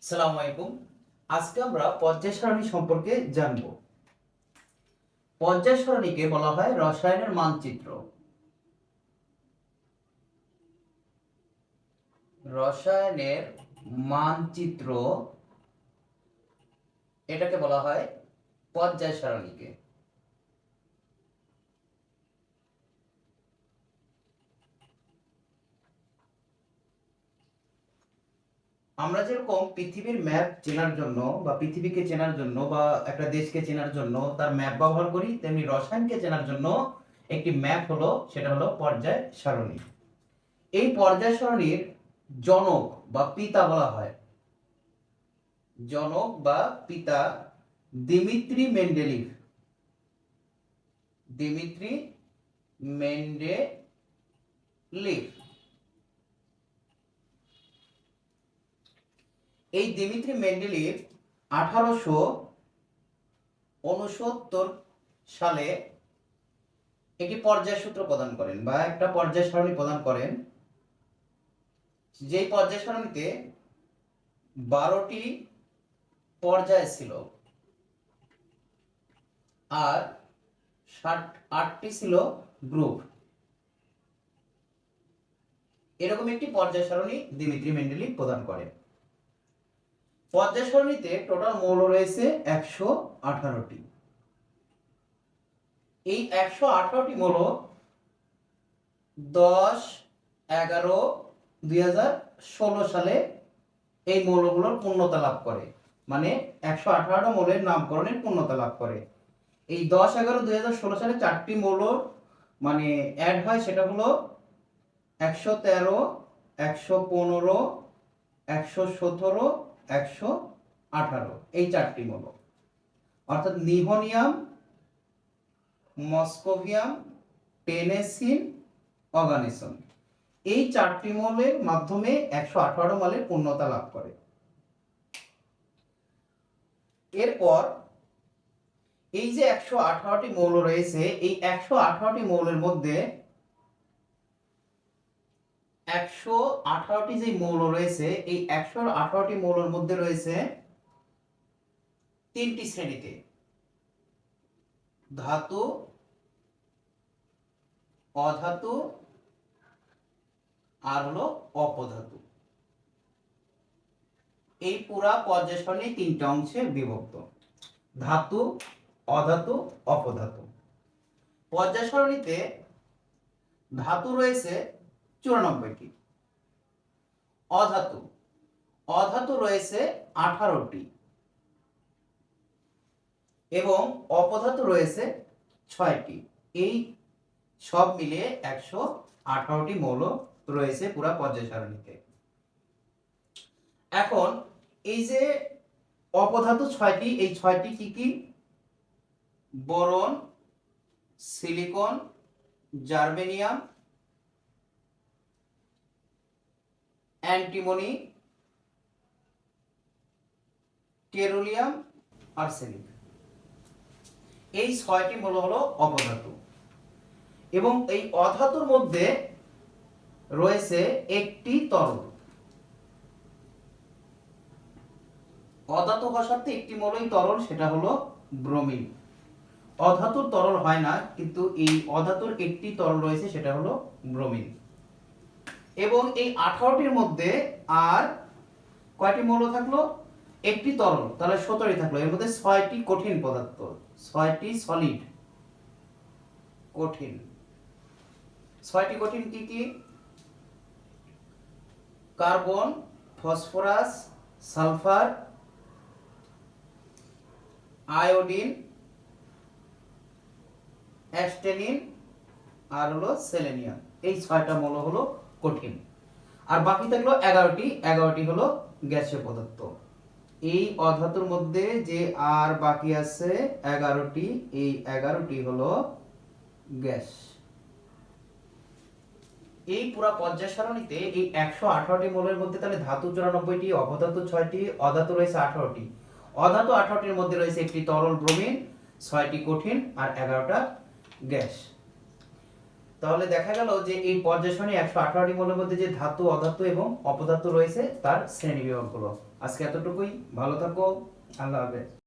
আসসালামু আলাইকুম। আজকে আমরা পর্যায় সারণী সম্পর্কে জানব। পর্যায় সারণীকে বলা হয় রসায়নের মানচিত্র। রসায়নের মানচিত্র এটাকে বলা হয় পর্যায় সারণীকে। আমরা যেরকম পৃথিবীর ম্যাপ চেনার জন্য বা পৃথিবীকে চেনার জন্য বা একটা দেশকে চেনার জন্য তার ম্যাপ ব্যবহার করি, তেমনি রসায়নকে চেনার জন্য একটি ম্যাপ হলো, সেটা হলো পর্যায় সারণী। এই পর্যায় সারণীর জনক বা পিতা বলা হয়, জনক বা পিতা দিমিত্রি মেন্ডেলিভ। Dmitri Mendeleev. এই দিমিত্রি মেন্ডেলিভ 1869 সালে একটি পর্যায় সূত্র প্রদান করেন বা একটা পর্যায় সারণী প্রদান করেন, যেই পর্যায় সারণীতে 12টি পর্যায় ছিল আর 8টি ছিল গ্রুপ। এরকম একটি পর্যায় সারণী দিমিত্রি মেন্ডেলিভ প্রদান করেন। পর্যায় সারণীতে টোটাল মৌল রয়েছে 118টি। এই 118টি মৌল 10/11/2016 সালে এই মৌলগুলোর পূর্ণতা লাভ করে, মানে 118টা মৌলের নামকরণের পূর্ণতা লাভ করে। এই 10/11/2016 সালে 4টি মৌল মানে অ্যাড হয়, সেটা হলো 113, 115, 117, 118। এই 4টি মৌল অর্থাৎ নিহোনিয়াম, মস্কোভিয়াম, টেনেসিন, অর্গানিসন। এই 4টি মৌলের মাধ্যমে 118 মৌলের পূর্ণতা লাভ করে। এরপর এই যে 118টি মৌল রয়েছে, এই 118টি মৌলের মধ্যে 118টি যে মৌল রয়েছে, এই 118টি মৌলের মধ্যে রয়েছে 3টি শ্রেণীতে: ধাতু, অধাতু আর হলো অপধাতু। এই পুরা পর্যায় সারণী 3টা অংশে বিভক্ত: ধাতু, অধাতু, অপধাতু। পর্যায় সারণীতে ধাতু রয়েছে 94টি, অধাতু অধাতু রয়েছে 18টি এবং অপধাতু রয়েছে 6টি। এই সব মিলিয়ে 118টি মৌল রয়েছে পুরা পর্যায় সারণীতে। এখন এই যে অপধাতু 6টি, এই 6টি কি কি? Boron, silicon, germanium, antimony, tellurium, arsenic. এই 6টি মৌল হলো অপধাতু। এবং এই অধাতুর মধ্যে রয়েছে একটি তরল। অধাতু হওয়ার সাথে একটি মৌলই তরল, সেটা হলো ব্রোমিন। অধাতুর তরল হয় না, কিন্তু এই অধাতুর একটি তরল রয়েছে, সেটা হলো ব্রোমিন। এবং এই 18টির মধ্যে আর কয়টি মৌল থাকলো? একটি তরল, তাহলে 17টি থাকলো। এর মধ্যে 6টি কঠিন পদার্থ, 6টি সলিড কঠিন। 6টি কঠিন কি কি? কার্বন, ফসফরাস, সালফার, আয়োডিন, অ্যাস্টেনিন আর হলো সেলেনিয়াম। এই 6টা মৌল হলো কঠিন। আর বাকি থাকলো 11টি হলো গ্যাসীয় পদার্থ। এই অধাতুর মধ্যে যে আর বাকি আছে 11টি, এই 11টি হলো গ্যাস। এই পুরা পর্যায় সারণীতে এই 118টি মৌলের মধ্যে তাহলে ধাতু 94টি, অপধাতু 6টি, অধাতু রয়েছে 18টি। অধাতু 18টির মধ্যে রয়েছে একটি তরল ব্রোমিন, 6টি কঠিন আর 11টা গ্যাস। তাহলে দেখা গেল যে এই পর্যায় সারণী 118টি মৌলের মধ্যে যে ধাতু, অধাতু এবং অপদার্থ রয়েছে তার শ্রেণীবিভাগগুলো। আজকে এতটুকুই, ভালো থাকো, আল্লাহ হাফেজ।